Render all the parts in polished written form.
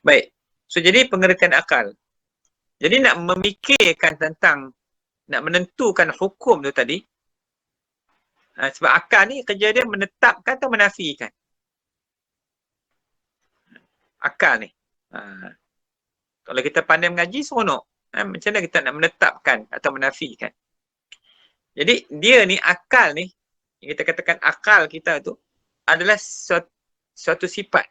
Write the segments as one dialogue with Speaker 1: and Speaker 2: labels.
Speaker 1: Baik. So, jadi pengertian akal. Jadi nak memikirkan tentang, nak menentukan hukum tu tadi, sebab akal ni kerja dia menetapkan atau menafikan. Akal ni. Kalau kita pandai mengaji, seronok. Macam mana kita nak menetapkan atau menafikan. Jadi dia ni, akal ni, yang kita katakan akal kita tu, adalah suatu sifat.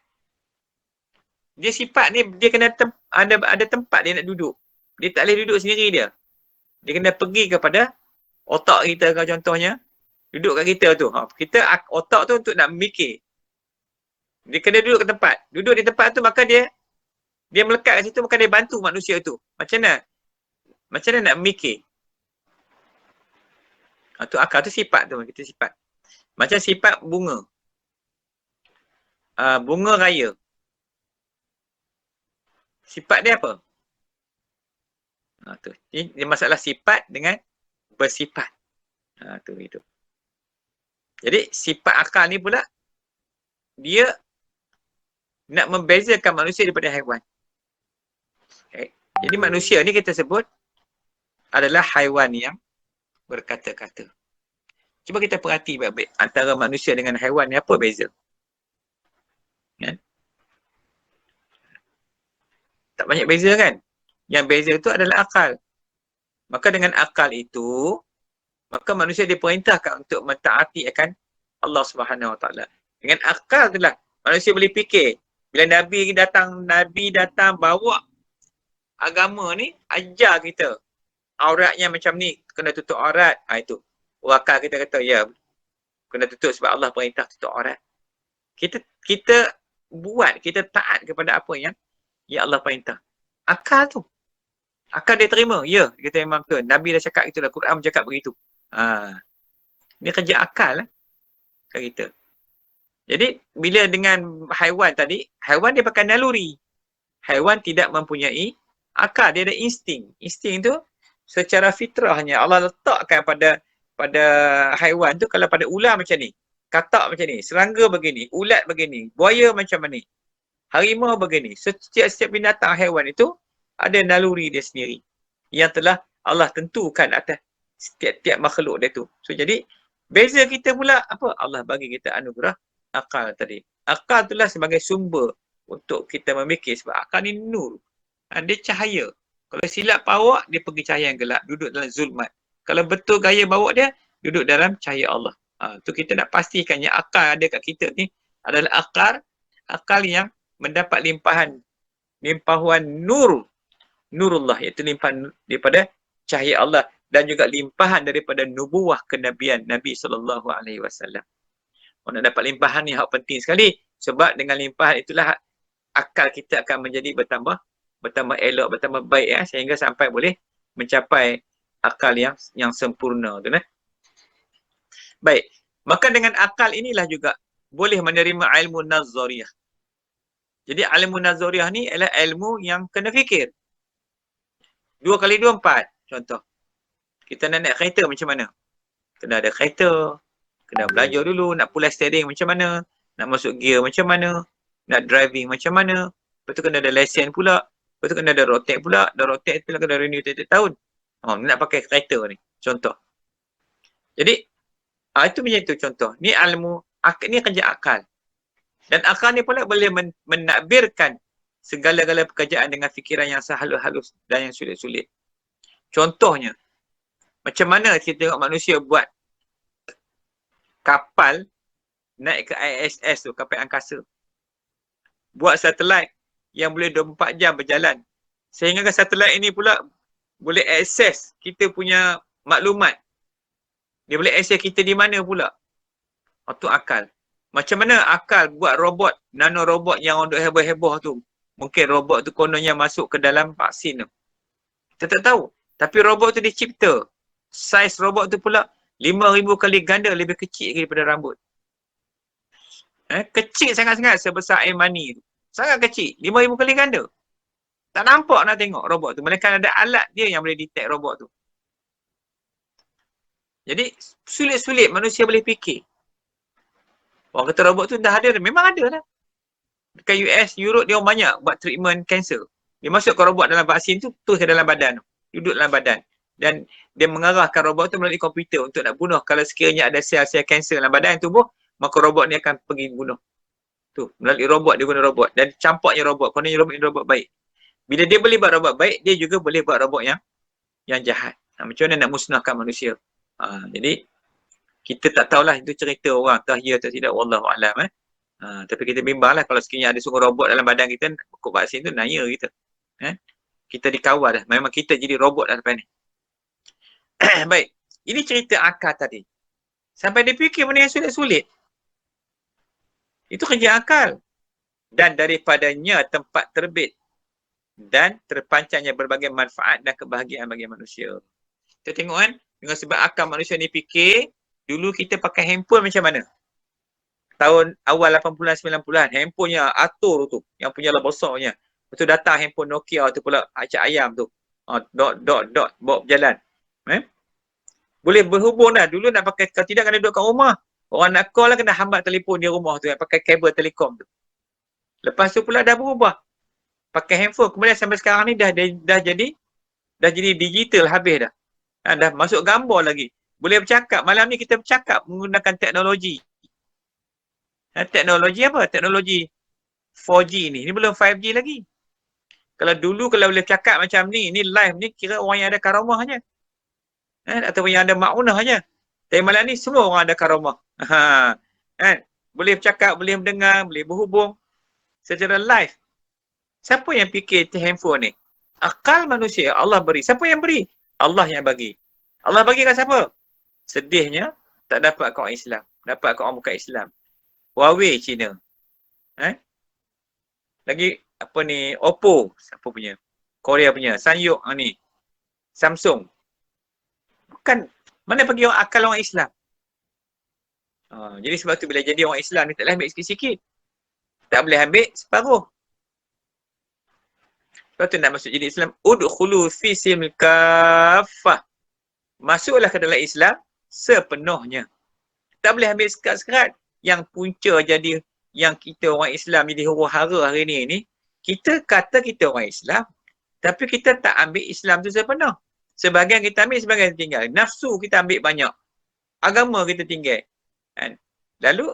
Speaker 1: Dia sifat ni, dia kena ada tempat dia nak duduk. Dia tak boleh duduk sendiri dia. Dia kena pergi kepada otak kita kalau contohnya. Duduk kat kita tu. Kita otak tu untuk nak memikir. Dia kena duduk ke tempat. Duduk di tempat tu maka dia melekat kat situ, maka dia bantu manusia tu. Macam mana? Macam mana nak memikir? Tu akal tu sifat tu. Kita sifat. Macam sifat bunga. Bunga raya. Sifat dia apa? Tu. Ini masalah sifat dengan bersifat. Tu itu. Jadi sifat akal ni pula dia nak membezakan manusia daripada haiwan. Okay. Jadi manusia ni kita sebut adalah haiwan yang berkata-kata. Cuba kita perhati baik-baik antara manusia dengan haiwan ni apa beza? Kan? Tak banyak beza kan? Yang beza itu adalah akal. Maka dengan akal itu, maka manusia diperintahkan untuk mentaati akan Allah Subhanahu Wa Taala. Dengan akal itulah manusia boleh fikir. Bila Nabi datang bawa agama ni, ajar kita. Auratnya macam ni, kena tutup aurat. Itu. Akal kita kata, ya, kena tutup sebab Allah perintah tutup aurat. Kita buat, kita taat kepada apa yang Allah perintah. Akal tu. Akal dia terima. Ya, kita memang ke. Nabi dah cakap itulah. Quran bercakap begitu. Ini kerja akal lah. Kat kita. Jadi, bila dengan haiwan tadi, haiwan dia pakai naluri. Haiwan tidak mempunyai akal. Dia ada insting. Insting tu secara fitrahnya Allah letakkan pada haiwan tu. Kalau pada ular macam ni, katak macam ni, serangga begini, ulat begini, buaya macam ni, harimau begini. Setiap binatang haiwan itu ada naluri dia sendiri yang telah Allah tentukan atas setiap makhluk dia tu. So jadi beza kita pula apa? Allah bagi kita anugerah akal tadi. Akal itulah sebagai sumber untuk kita memikir sebab akal ni nur. Dia cahaya. Kalau silap bawa, dia pergi cahaya yang gelap, duduk dalam zulmat. Kalau betul gaya bawa dia, duduk dalam cahaya Allah. Tu kita nak pastikan yang akal ada kat kita ni adalah akal yang mendapat limpahan nurullah, iaitu limpahan daripada cahaya Allah dan juga limpahan daripada nubuwah kenabian Nabi SAW. Nak dapat limpahan ni hak penting sekali sebab dengan limpahan itulah akal kita akan menjadi bertambah elok, bertambah baik sehingga sampai boleh mencapai akal yang sempurna tu . Baik, maka dengan akal inilah juga boleh menerima ilmu nazariyah. Jadi ilmu nazariyah ni adalah ilmu yang kena fikir. 2 kali 2, 4. Contoh. Kita nak naik kereta macam mana? Kena ada kereta. Kena belajar dulu. Nak pulas steering macam mana? Nak masuk gear macam mana? Nak driving macam mana? Lepas tu kena ada lesen pula. Lepas tu kena ada road tax pula. Dan road tax pula kena renew tiap-tiap tahun. Nak pakai kereta ni. Contoh. Jadi, itu macam tu contoh. Ni ilmu, ni kerja akal. Dan akal ni pula boleh menakbirkan segala-gala pekerjaan dengan fikiran yang sehalus-halus dan yang sulit-sulit. Contohnya, macam mana kita tengok manusia buat kapal naik ke ISS tu, kapal angkasa. Buat satelit yang boleh 24 jam berjalan. Sehingga satelit ini pula boleh akses kita punya maklumat. Dia boleh akses kita di mana pula. Itu akal. Macam mana akal buat robot, nanorobot yang untuk heboh-heboh tu. Mungkin robot tu kononnya masuk ke dalam vaksin tu. Kita tak tahu. Tapi robot tu dicipta. Saiz robot tu pula 5,000 kali ganda lebih kecil daripada rambut. Kecil sangat-sangat sebesar air mani tu. Sangat kecil. 5,000 kali ganda. Tak nampak nak tengok robot tu. Melainkan ada alat dia yang boleh detect robot tu. Jadi sulit-sulit manusia boleh fikir. Orang kata robot tu dah ada. Memang ada lah. Dekat US, Europe dia orang banyak buat treatment kanser. Dia masukkan robot dalam vaksin tu, terus ke dalam badan tu. Duduk dalam badan. Dan dia mengarahkan robot tu melalui komputer untuk nak bunuh. Kalau sekiranya ada sel-sel kanser dalam badan tubuh, maka robot ni akan pergi bunuh. Tu, melalui robot, dia guna robot. Dan campaknya robot. Kononnya robot ni robot baik. Bila dia boleh buat robot baik, dia juga boleh buat robot yang jahat. Macam mana nak musnahkan manusia? Jadi, kita tak tahulah itu cerita orang. Entah ya atau tidak. Wallahualam. Tapi kita bimbanglah kalau sekiranya ada seorang robot dalam badan kita, pokok vaksin tu naya kita. Kita dikawal dah. Memang kita jadi robot dah lepas ni. Baik. Ini cerita akal tadi. Sampai dia fikir benda yang sulit-sulit. Itu kerja akal. Dan daripadanya tempat terbit dan terpancarnya berbagai manfaat dan kebahagiaan bagi manusia. Kita tengok kan, dengan sebab akal manusia ni fikir, dulu kita pakai handphone macam mana? Tahun awal 80-an, 90-an, handphonenya atur tu, yang punya lah besarnya. Lepas tu datang handphone Nokia tu pula, acak ayam tu. Dot, bawa berjalan. Boleh berhubung dah. Dulu nak pakai, kalau tidak kena duduk kat rumah. Orang nak call lah kena hambat telefon di rumah tu, pakai kabel telekom tu. Lepas tu pula dah berubah. Pakai handphone. Kemudian sampai sekarang ni dah jadi digital habis dah. Dah masuk gambar lagi. Boleh bercakap. Malam ni kita bercakap menggunakan teknologi. Teknologi apa? Teknologi 4G ni. Ni belum 5G lagi. Kalau dulu kalau boleh cakap macam ni live ni kira orang yang ada karamah je. Atau yang ada ma'unah je. Tapi malam ni semua orang ada karamah. Boleh bercakap, boleh mendengar, boleh berhubung secara live. Siapa yang fikir handphone ni? Akal manusia Allah beri. Siapa yang beri? Allah yang bagi. Allah bagi kat siapa? Sedihnya tak dapat kat orang Islam. Dapat kat orang bukan Islam. Huawei Cina. Lagi apa ni? Oppo. Siapa punya? Korea punya. Sanyok ni. Samsung. Bukan. Mana bagi orang akal orang Islam? Jadi sebab tu bila jadi orang Islam ni tak boleh ambil sikit-sikit. Tak boleh ambil separuh. Sebab tu nak masuk jadi Islam. Udkhulu fi silmil kaffah. Masuklah ke dalam Islam sepenuhnya. Tak boleh ambil sekat-sekat. Yang punca jadi yang kita orang Islam jadi huru-hara hari ni, kita kata kita orang Islam. Tapi kita tak ambil Islam tu sepenuh. Sebahagian kita ambil, sebahagian kita tinggal. Nafsu kita ambil banyak. Agama kita tinggal. Lalu,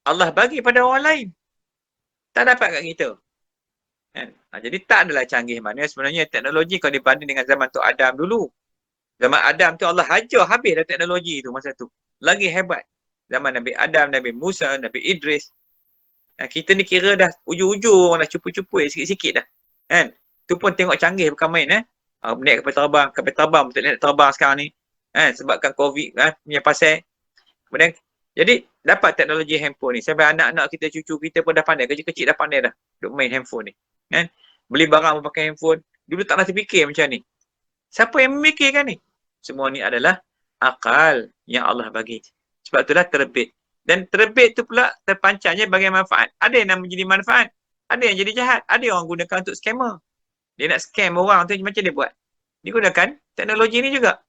Speaker 1: Allah bagi pada orang lain. Tak dapat kat kita. Jadi tak adalah canggih mana sebenarnya teknologi kalau dibanding dengan zaman Tok Adam dulu. Zaman Adam tu Allah hajar habis dah teknologi tu masa tu. Lagi hebat. Zaman Nabi Adam, Nabi Musa, Nabi Idris. Kita ni kira dah ujung-ujung dah cupu-cupu sikit-sikit dah. Tu pun tengok canggih bukan main. Naik kapal terbang betul nak terbang sekarang ni. Sebabkan COVID punya pasal. Kemudian jadi dapat teknologi handphone ni. Sampai anak-anak kita, cucu kita pun dah pandai. Kecil-kecil dah pandai dah duk main handphone ni. Beli barang memakai handphone. Dulu tak nak terfikir macam ni. Siapa yang memikirkan ni? Semua ni adalah akal yang Allah bagi. Sebab itulah terbit. Dan terbit tu pula terpancarnya bagi manfaat. Ada yang nak menjadi manfaat. Ada yang jadi jahat. Ada orang gunakan untuk scammer. Dia nak scam orang tu macam dia buat. Dia gunakan teknologi ni juga.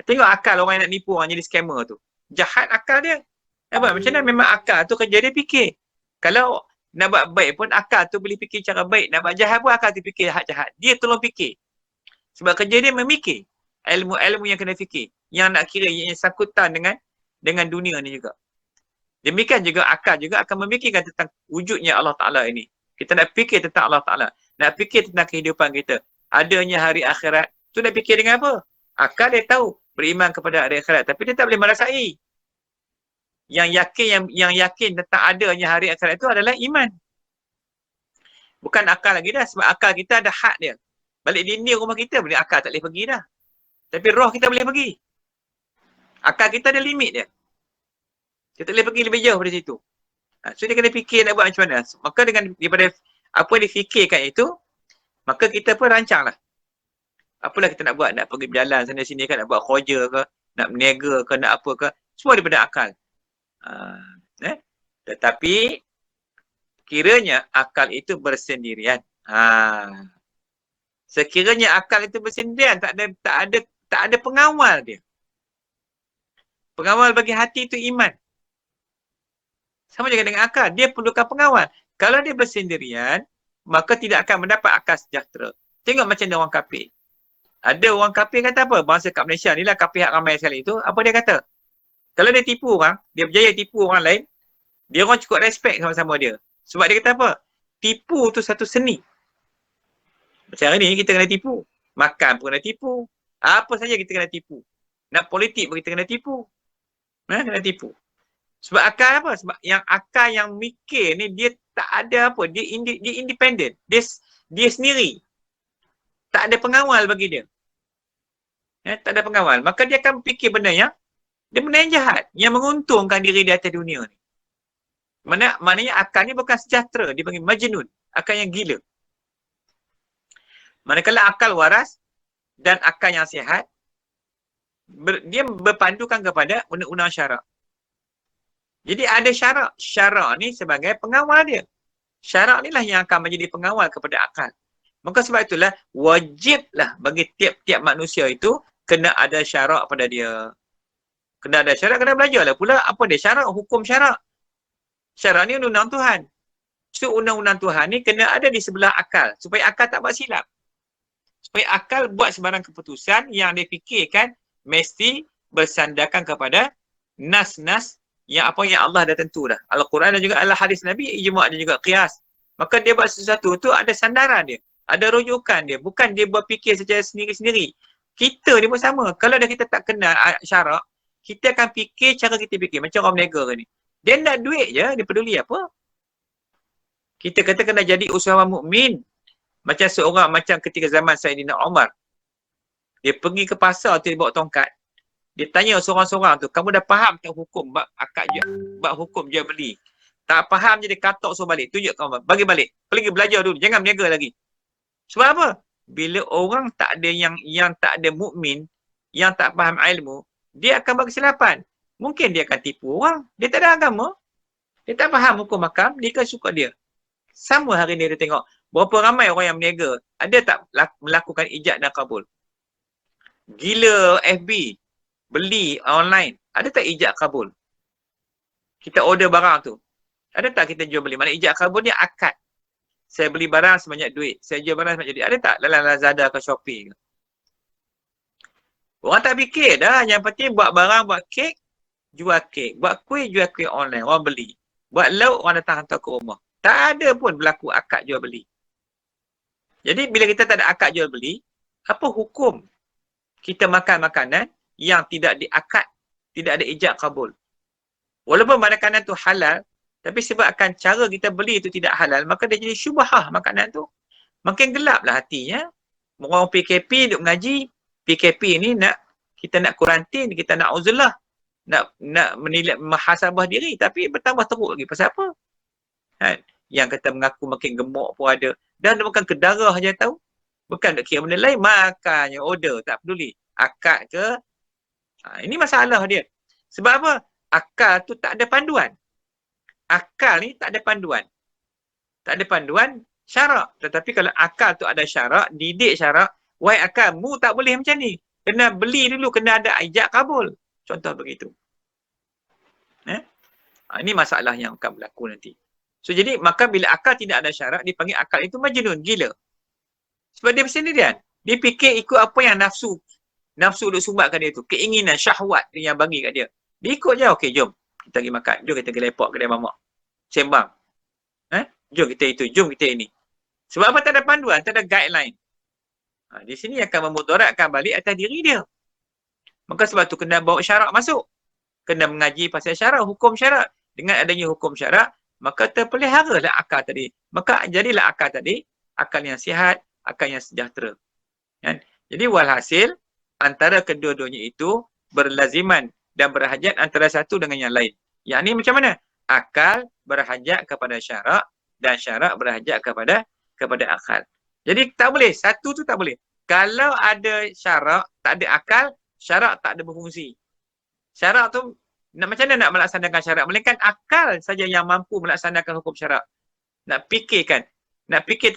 Speaker 1: Tengok akal orang yang nak nipu orang jadi scammer tu. Jahat akal dia. Macam mana memang akal tu kerja dia fikir. Kalau nak buat baik pun akal tu boleh fikir cara baik. Nak buat jahat pun akal tu fikir jahat. Dia tolong fikir. Sebab kerja dia memikir. Ilmu-ilmu yang kena fikir. Yang nak kira yang sangkutan dengan dunia ni juga. Demikian juga akal juga akan memikirkan tentang wujudnya Allah Ta'ala ini. Kita nak fikir tentang Allah Ta'ala. Nak fikir tentang kehidupan kita. Adanya hari akhirat. Tu nak fikir dengan apa? Akal dia tahu. Beriman kepada hari akhirat. Tapi dia tak boleh merasai. Yang yakin tentang adanya hari akhirat itu adalah iman. Bukan akal lagi dah. Sebab akal kita ada had dia. Balik dinding rumah kita boleh akal tak boleh pergi dah. Tapi roh kita boleh pergi. Akal kita ada limit dia. Kita boleh pergi lebih jauh dari situ. So dia kena fikir nak buat macam mana. Maka daripada apa yang difikirkan itu, maka kita pun rancang lah. Apalah kita nak buat, nak pergi berjalan sana sini kan, nak buat kerja ke, nak berniaga ke, nak apa ke. Semua daripada akal. Tetapi, kiranya akal itu bersendirian. Sekiranya akal itu bersendirian, tak ada pengawal dia. Pengawal bagi hati itu iman. Sama juga dengan akal. Dia perlukan pengawal. Kalau dia bersendirian, maka tidak akan mendapat akal sejahtera. Tengok macam dia orang kafir. Ada orang kafir kata apa? Bangsa kat Malaysia ni lah kafir hak ramai sekali tu. Apa dia kata? Kalau dia tipu orang, dia berjaya tipu orang lain, dia orang cukup respect sama-sama dia. Sebab dia kata apa? Tipu tu satu seni. Macam hari ni kita kena tipu. Makan pun kena tipu. Apa saja kita kena tipu. Nak politik pun kita kena tipu. Kena tipu. Sebab akal apa? Sebab yang akal yang mikir ni dia tak ada apa. Dia independent. Dia sendiri. Tak ada pengawal bagi dia. Tak ada pengawal. Maka dia akan fikir benda yang jahat. Yang menguntungkan diri di atas dunia ni. Maknanya akal ni bukan sejahtera. Dia panggil majnun. Akal yang gila. Manakala akal waras dan akal yang sihat, dia berpandukan kepada undang-undang syarak. Jadi ada syarak. Syarak ni sebagai pengawal dia. Syarak ni lah yang akan menjadi pengawal kepada akal. Maka sebab itulah wajiblah bagi tiap-tiap manusia itu kena ada syarak pada dia. Kena ada syarak, kena belajarlah pula apa dia syarak, hukum syarak. Syarak ni undang-undang Tuhan. So undang-undang Tuhan ni kena ada di sebelah akal supaya akal tak buat silap. Supaya akal buat sebarang keputusan yang dia fikirkan mesti bersandarkan kepada nas-nas yang apa yang Allah dah tentu dah. Al-Quran dan juga Al-Hadis Nabi, ijma' dan juga qiyas. Maka dia buat sesuatu tu ada sandaran dia. Ada rujukan dia. Bukan dia berfikir secara sendiri-sendiri. Kita ni pun sama. Kalau dah kita tak kenal syarak, kita akan fikir cara kita fikir. Macam orang berniaga ni. Dia nak duit je, dia peduli apa? Kita kata kena jadi usahawan mukmin. Macam seorang, macam ketika zaman Saidina Umar. Dia pergi ke pasar tu, dia bawa tongkat. Dia tanya seorang-seorang tu, kamu dah faham tak hukum bab hukum jual beli? Tak faham je dia katok suruh balik. Tunjuk kamu, bagi balik. Pergi belajar dulu, jangan berniaga lagi. Sebab apa? Bila orang tak ada yang tak ada mukmin, yang tak faham ilmu, dia akan buat kesilapan. Mungkin dia akan tipu orang. Dia tak ada agama. Dia tak faham hukum makam, dia kan suka dia. Sama hari ni dia tengok, berapa ramai orang yang berniaga, ada tak melakukan ijab dan kabul? Gila FB, beli online, ada tak ijab kabul? Kita order barang tu. Ada tak kita jual beli? Mana ijab kabul ni akad. Saya beli barang sebanyak duit. Saya jual barang sebanyak duit. Ada tak dalam Lazada ke Shopee ke? Orang tak fikir dah. Yang penting buat barang, buat kek, jual kek. Buat kuih, jual kuih online. Orang beli. Buat lauk, orang datang hantar ke rumah. Tak ada pun berlaku akad jual beli. Jadi bila kita tak ada akad jual beli, apa hukum kita makan makanan yang tidak diakad, tidak ada ijab kabul? Walaupun makanan tu halal, tapi sebabkan cara kita beli itu tidak halal, maka dia jadi syubhah makanan tu. Makin gelaplah hatinya. Orang PKP duk mengaji, PKP ni kita nak kuarantin, kita nak uzlah, nak menilai muhasabah diri, tapi bertambah teruk lagi. Pasal apa? Yang kata mengaku makin gemuk pun ada. Dan dia makan ke darah je tahu. Bukan nak kira benda lain, makannya order, tak peduli. Akad ke? Ini masalah dia. Sebab apa? Akal tu tak ada panduan. Akal ni tak ada panduan. Tak ada panduan syarak. Tetapi kalau akal tu ada syarak, didik syarak, wahai akal, mu tak boleh macam ni. Kena beli dulu, kena ada ijab kabul. Contoh begitu. Ini masalah yang akan berlaku nanti. So jadi, maka bila akal tidak ada syarak, dipanggil akal itu majnun, gila. Sebab dia bersendirian. Dia fikir ikut apa yang nafsu duk sumbatkan dia tu. Keinginan, syahwat yang bagi kat dia. Dia ikut je, okey jom. Kita pergi makan. Jom kita pergi lepak kedai mamak. Sembang. Jom kita itu, jom kita ini. Sebab apa? Tak ada panduan, tak ada guideline. Di sini akan memudaratkan balik atas diri dia. Maka sebab tu kena bawa syarak masuk. Kena mengaji pasal syarak, hukum syarak. Dengan adanya hukum syarak, maka terpeliharalah akal tadi. Maka jadilah akal tadi, akal yang sihat, akal yang sejahtera. Jadi walhasil, antara kedua-duanya itu berlaziman dan berhajat antara satu dengan yang lain. Yang ni macam mana? Akal berhajat kepada syarak dan syarak berhajat kepada akal. Jadi tak boleh, satu tu tak boleh. Kalau ada syarak, tak ada akal, syarak tak ada berfungsi. Syarak tu macam mana nak melaksanakan syarak? Melainkan akal saja yang mampu melaksanakan hukum syarak. Nak fikir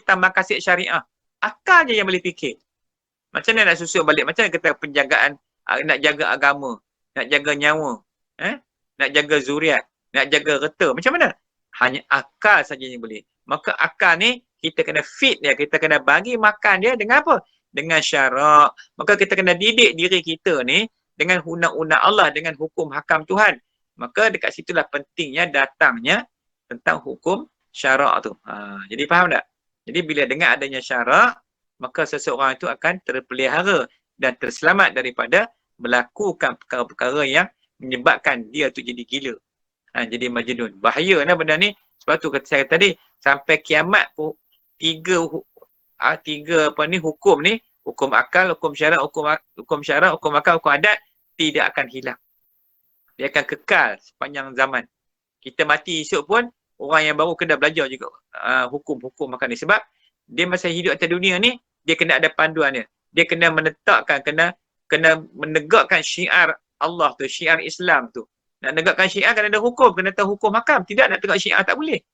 Speaker 1: tentang maqasid syariah. Akal je yang boleh fikir. Macam mana nak susun balik? Macam mana kata penjagaan, nak jaga agama, nak jaga nyawa, nak jaga zuriat, nak jaga reta. Macam mana? Hanya akal saja yang boleh. Maka akal ni kita kena fit dia, kita kena bagi makan dia dengan apa? Dengan syarak. Maka kita kena didik diri kita ni dengan undang-undang Allah, dengan hukum hakam Tuhan. Maka dekat situlah pentingnya datangnya tentang hukum syarak tu. Jadi faham tak? Jadi bila dengar adanya syarak, maka seseorang itu akan terpelihara dan terselamat daripada melakukan perkara-perkara yang menyebabkan dia tu jadi gila. Jadi majnun. Bahaya lah benda ni. Sebab tu kata saya tadi, sampai kiamat pun tiga apa ni hukum ni, hukum akal, hukum syarak, hukum syarak, hukum akal, hukum adat tidak akan hilang. Dia akan kekal sepanjang zaman. Kita mati esok pun orang yang baru kena belajar juga hukum-hukum makan ni. Sebab dia masa hidup atas dunia ni, dia kena ada panduan dia. Dia kena menetapkan, kena menegakkan syiar Allah tu, syiar Islam tu. Nak negakkan syiar kena ada hukum, kena tahu hukum hakam. Tidak nak tegak syiar tak boleh.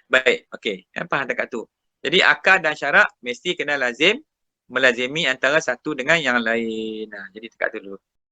Speaker 1: Baik, okey. Yang faham dekat tu. Jadi akal dan syarak mesti kena lazim melazimi antara satu dengan yang lain. Jadi dekat tu dulu.